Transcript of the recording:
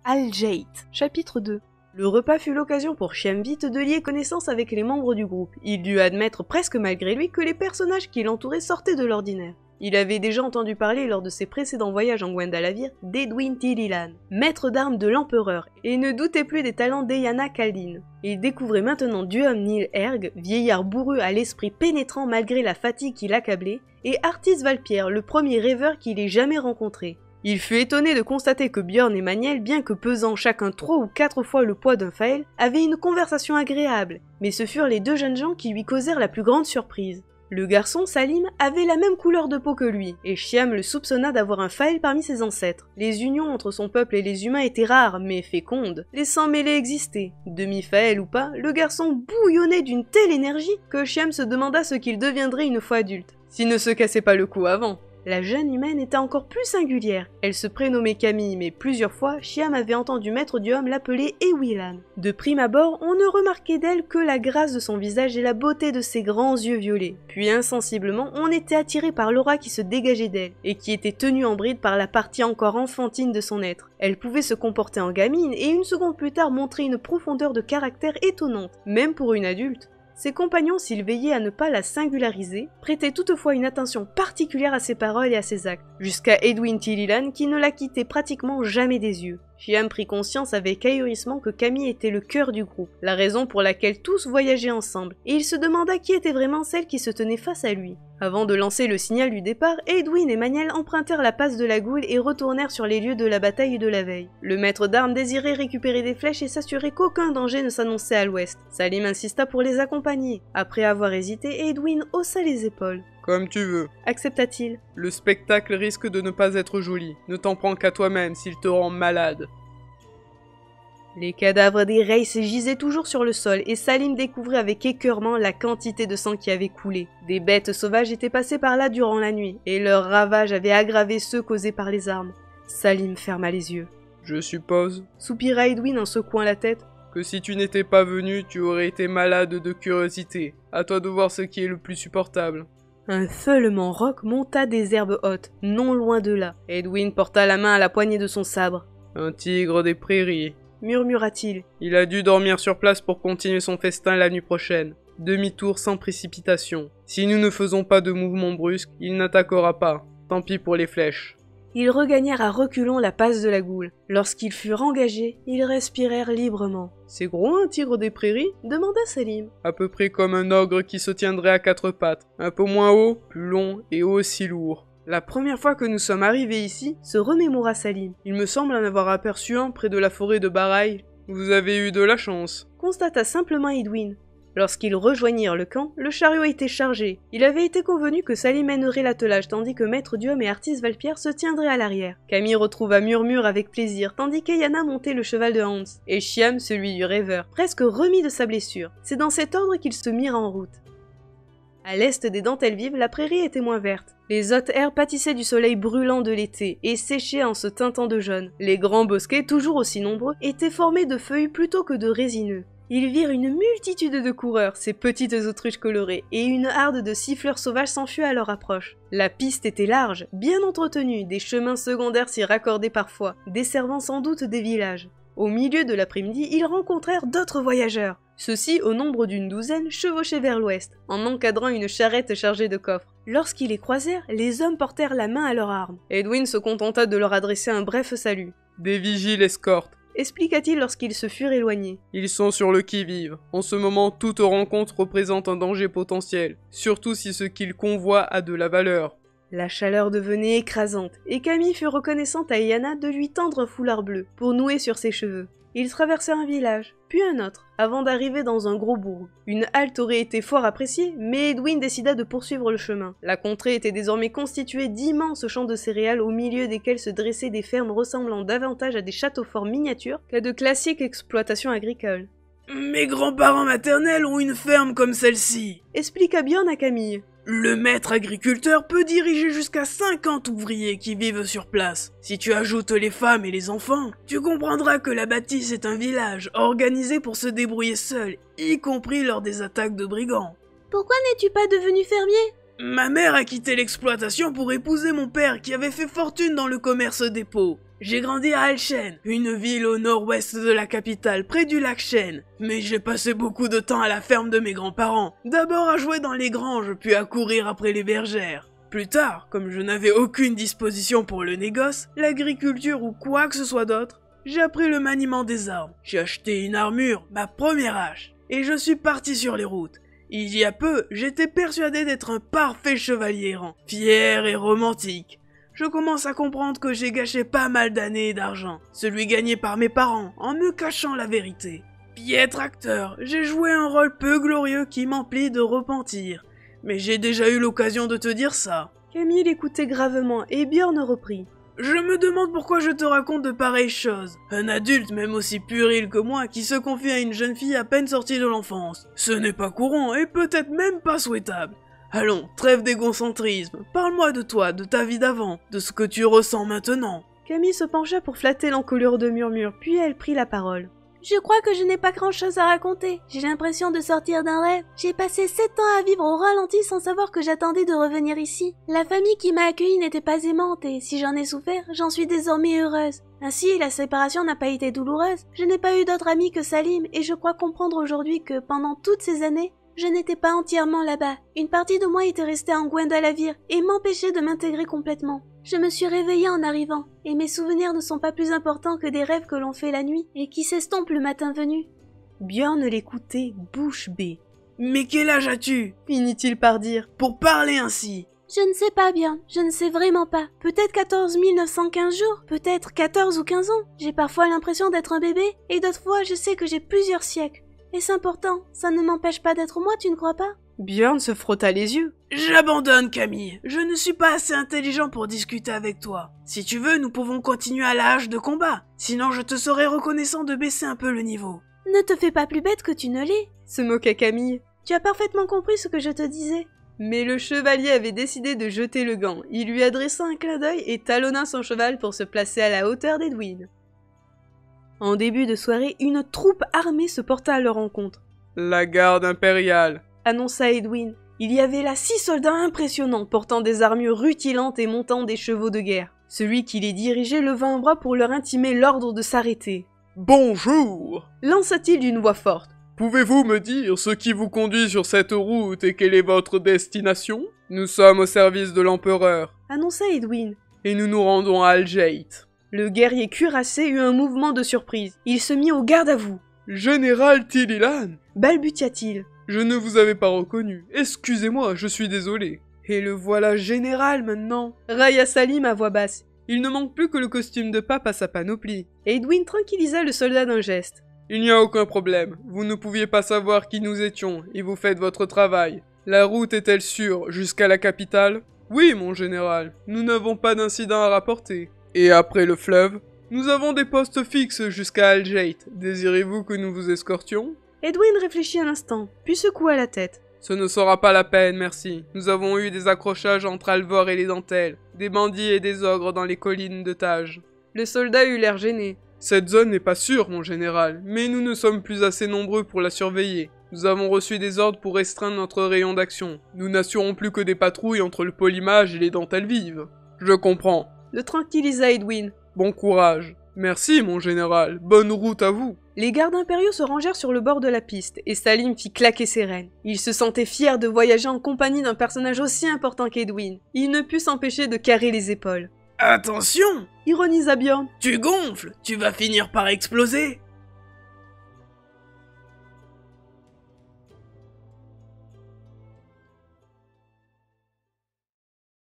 Al-Jait, chapitre 2. Le repas fut l'occasion pour Chiam vite de lier connaissance avec les membres du groupe. Il dut admettre presque malgré lui que les personnages qui l'entouraient sortaient de l'ordinaire. Il avait déjà entendu parler lors de ses précédents voyages en Gwendalavir d'Edwin Tililan, maître d'armes de l'empereur, et ne doutait plus des talents d'Eyana Kaldin. Il découvrait maintenant Duham Nil Erg, vieillard bourru à l'esprit pénétrant malgré la fatigue qui l'accablait, et Artis Valpierre, le premier rêveur qu'il ait jamais rencontré. Il fut étonné de constater que Bjorn et Maniel, bien que pesant chacun 3 ou 4 fois le poids d'un Fael, avaient une conversation agréable, mais ce furent les deux jeunes gens qui lui causèrent la plus grande surprise. Le garçon, Salim, avait la même couleur de peau que lui, et Chiam le soupçonna d'avoir un Fael parmi ses ancêtres. Les unions entre son peuple et les humains étaient rares, mais fécondes. Les sangs mêlés existaient. Demi-Fael ou pas, le garçon bouillonnait d'une telle énergie que Chiam se demanda ce qu'il deviendrait une fois adulte, s'il ne se cassait pas le cou avant. La jeune humaine était encore plus singulière. Elle se prénommait Camille, mais plusieurs fois, Chiam avait entendu Maître Duham l'appeler Ewilan. De prime abord, on ne remarquait d'elle que la grâce de son visage et la beauté de ses grands yeux violets. Puis insensiblement, on était attiré par l'aura qui se dégageait d'elle, et qui était tenue en bride par la partie encore enfantine de son être. Elle pouvait se comporter en gamine, et une seconde plus tard montrer une profondeur de caractère étonnante, même pour une adulte. Ses compagnons, s'ils veillaient à ne pas la singulariser, prêtaient toutefois une attention particulière à ses paroles et à ses actes, jusqu'à Edwin Tililan qui ne la quittait pratiquement jamais des yeux. Chiam prit conscience avec ahurissement que Camille était le cœur du groupe, la raison pour laquelle tous voyageaient ensemble, et il se demanda qui était vraiment celle qui se tenait face à lui. Avant de lancer le signal du départ, Edwin et Maniel empruntèrent la passe de la Goule et retournèrent sur les lieux de la bataille de la veille. Le maître d'armes désirait récupérer des flèches et s'assurer qu'aucun danger ne s'annonçait à l'ouest. Salim insista pour les accompagner. Après avoir hésité, Edwin haussa les épaules. Comme tu veux, accepta-t-il. Le spectacle risque de ne pas être joli. Ne t'en prends qu'à toi-même s'il te rend malade. Les cadavres des Reis gisaient toujours sur le sol et Salim découvrit avec écœurement la quantité de sang qui avait coulé. Des bêtes sauvages étaient passées par là durant la nuit et leurs ravages avaient aggravé ceux causés par les armes. Salim ferma les yeux. Je suppose, soupira Edwin en secouant la tête, que si tu n'étais pas venu, tu aurais été malade de curiosité. À toi de voir ce qui est le plus supportable. Un feulement rauque monta des herbes hautes, non loin de là. Edwin porta la main à la poignée de son sabre. Un tigre des prairies, murmura-t-il. Il a dû dormir sur place pour continuer son festin la nuit prochaine. Demi-tour sans précipitation. Si nous ne faisons pas de mouvement brusque, il n'attaquera pas. Tant pis pour les flèches. Ils regagnèrent à reculons la passe de la Goule. Lorsqu'ils furent engagés, ils respirèrent librement. « C'est gros un tigre des prairies ?» demanda Salim. À peu près comme un ogre qui se tiendrait à 4 pattes. Un peu moins haut, plus long et aussi lourd. La première fois que nous sommes arrivés ici, se remémora Salim. Il me semble en avoir aperçu un près de la forêt de Baraï. Vous avez eu de la chance, constata simplement Edwin. Lorsqu'ils rejoignirent le camp, le chariot était chargé. Il avait été convenu que Salim mènerait l'attelage tandis que Maître Duham et Artis Valpierre se tiendraient à l'arrière. Camille retrouva Murmure avec plaisir, tandis qu'Eyana montait le cheval de Hans, et Chiam celui du rêveur, presque remis de sa blessure. C'est dans cet ordre qu'ils se mirent en route. À l'est des dentelles vives, la prairie était moins verte. Les hautes herbes pâtissaient du soleil brûlant de l'été et séchaient en se teintant de jaune. Les grands bosquets, toujours aussi nombreux, étaient formés de feuilles plutôt que de résineux. Ils virent une multitude de coureurs, ces petites autruches colorées, et une harde de siffleurs sauvages s'enfuit à leur approche. La piste était large, bien entretenue, des chemins secondaires s'y raccordaient parfois, desservant sans doute des villages. Au milieu de l'après-midi, ils rencontrèrent d'autres voyageurs. Ceux-ci, au nombre d'une douzaine, chevauchaient vers l'ouest, en encadrant une charrette chargée de coffres. Lorsqu'ils les croisèrent, les hommes portèrent la main à leurs armes. Edwin se contenta de leur adresser un bref salut. « Des vigiles escortent. » expliqua-t-il lorsqu'ils se furent éloignés. Ils sont sur le qui-vive. En ce moment, toute rencontre représente un danger potentiel, surtout si ce qu'ils convoient a de la valeur. La chaleur devenait écrasante, et Camille fut reconnaissante à Eyana de lui tendre un foulard bleu, pour nouer sur ses cheveux. Ils traversèrent un village, puis un autre, avant d'arriver dans un gros bourg. Une halte aurait été fort appréciée, mais Edwin décida de poursuivre le chemin. La contrée était désormais constituée d'immenses champs de céréales au milieu desquels se dressaient des fermes ressemblant davantage à des châteaux forts miniatures qu'à de classiques exploitations agricoles. « Mes grands-parents maternels ont une ferme comme celle-ci », expliqua Bjorn à Camille. Le maître agriculteur peut diriger jusqu'à 50 ouvriers qui vivent sur place. Si tu ajoutes les femmes et les enfants, tu comprendras que la bâtisse est un village organisé pour se débrouiller seul, y compris lors des attaques de brigands. Pourquoi n'es-tu pas devenu fermier? Ma mère a quitté l'exploitation pour épouser mon père qui avait fait fortune dans le commerce des peaux. J'ai grandi à Alchen, une ville au nord-ouest de la capitale, près du lac Shen. Mais j'ai passé beaucoup de temps à la ferme de mes grands-parents. D'abord à jouer dans les granges, puis à courir après les bergères. Plus tard, comme je n'avais aucune disposition pour le négoce, l'agriculture ou quoi que ce soit d'autre, j'ai appris le maniement des armes. J'ai acheté une armure, ma première hache, et je suis parti sur les routes. Il y a peu, j'étais persuadé d'être un parfait chevalier errant, fier et romantique. Je commence à comprendre que j'ai gâché pas mal d'années et d'argent, celui gagné par mes parents, en me cachant la vérité. Piètre acteur, j'ai joué un rôle peu glorieux qui m'emplit de repentir. Mais j'ai déjà eu l'occasion de te dire ça. Camille l'écoutait gravement et Björn reprit. Je me demande pourquoi je te raconte de pareilles choses. Un adulte, même aussi puéril que moi, qui se confie à une jeune fille à peine sortie de l'enfance. Ce n'est pas courant et peut-être même pas souhaitable. Allons, trêve d'égocentrisme. Parle-moi de toi, de ta vie d'avant, de ce que tu ressens maintenant. Camille se pencha pour flatter l'encolure de Murmure, puis elle prit la parole. Je crois que je n'ai pas grand-chose à raconter. J'ai l'impression de sortir d'un rêve. J'ai passé 7 ans à vivre au ralenti sans savoir que j'attendais de revenir ici. La famille qui m'a accueillie n'était pas aimante et si j'en ai souffert, j'en suis désormais heureuse. Ainsi, la séparation n'a pas été douloureuse. Je n'ai pas eu d'autre ami que Salim et je crois comprendre aujourd'hui que pendant toutes ces années, je n'étais pas entièrement là-bas. Une partie de moi était restée en Gwendalavir et m'empêchait de m'intégrer complètement. Je me suis réveillée en arrivant, et mes souvenirs ne sont pas plus importants que des rêves que l'on fait la nuit et qui s'estompent le matin venu. Björn l'écoutait bouche bée. Mais quel âge as-tu? Finit-il par dire. Pour parler ainsi. Je ne sais pas bien, je ne sais vraiment pas. Peut-être 14 915 jours, peut-être 14 ou 15 ans. J'ai parfois l'impression d'être un bébé, et d'autres fois je sais que j'ai plusieurs siècles. Est-ce important? Ça ne m'empêche pas d'être moi, tu ne crois pas? Björn se frotta les yeux. J'abandonne, Camille. Je ne suis pas assez intelligent pour discuter avec toi. Si tu veux, nous pouvons continuer à la hache de combat. Sinon, je te serais reconnaissant de baisser un peu le niveau. Ne te fais pas plus bête que tu ne l'es, se moqua Camille. Tu as parfaitement compris ce que je te disais. Mais le chevalier avait décidé de jeter le gant. Il lui adressa un clin d'œil et talonna son cheval pour se placer à la hauteur d'Edwin. En début de soirée, une troupe armée se porta à leur rencontre. La garde impériale, annonça Edwin. Il y avait là 6 soldats impressionnants, portant des armures rutilantes et montant des chevaux de guerre. Celui qui les dirigeait leva un bras pour leur intimer l'ordre de s'arrêter. « Bonjour » lança-t-il d'une voix forte. « Pouvez-vous me dire ce qui vous conduit sur cette route et quelle est votre destination ? Nous sommes au service de l'empereur, annonça Edwin. Et nous nous rendons à Algate. » Le guerrier cuirassé eut un mouvement de surprise. Il se mit au garde à vous. « Général Tililan » balbutia-t-il. Je ne vous avais pas reconnu. Excusez-moi, je suis désolé. Et le voilà général maintenant. Railla Salim à voix basse. Il ne manque plus que le costume de pape à sa panoplie. Edwin tranquillisa le soldat d'un geste. Il n'y a aucun problème. Vous ne pouviez pas savoir qui nous étions, et vous faites votre travail. La route est-elle sûre jusqu'à la capitale? Oui, mon général. Nous n'avons pas d'incident à rapporter. Et après le fleuve? Nous avons des postes fixes jusqu'à Algate. Désirez-vous que nous vous escortions? Edwin réfléchit un instant, puis secoua la tête. Ce ne sera pas la peine, merci. Nous avons eu des accrochages entre Alvor et les dentelles, des bandits et des ogres dans les collines de Tage. Le soldat eut l'air gêné. Cette zone n'est pas sûre, mon général, mais nous ne sommes plus assez nombreux pour la surveiller. Nous avons reçu des ordres pour restreindre notre rayon d'action. Nous n'assurons plus que des patrouilles entre le Polymage et les dentelles vives. Je comprends. Le tranquillisa Edwin. Bon courage. Merci, mon général. Bonne route à vous. Les gardes impériaux se rangèrent sur le bord de la piste, et Salim fit claquer ses rênes. Il se sentait fier de voyager en compagnie d'un personnage aussi important qu'Edwin. Il ne put s'empêcher de carrer les épaules. Attention! Ironisa Björn. Tu gonfles! Tu vas finir par exploser!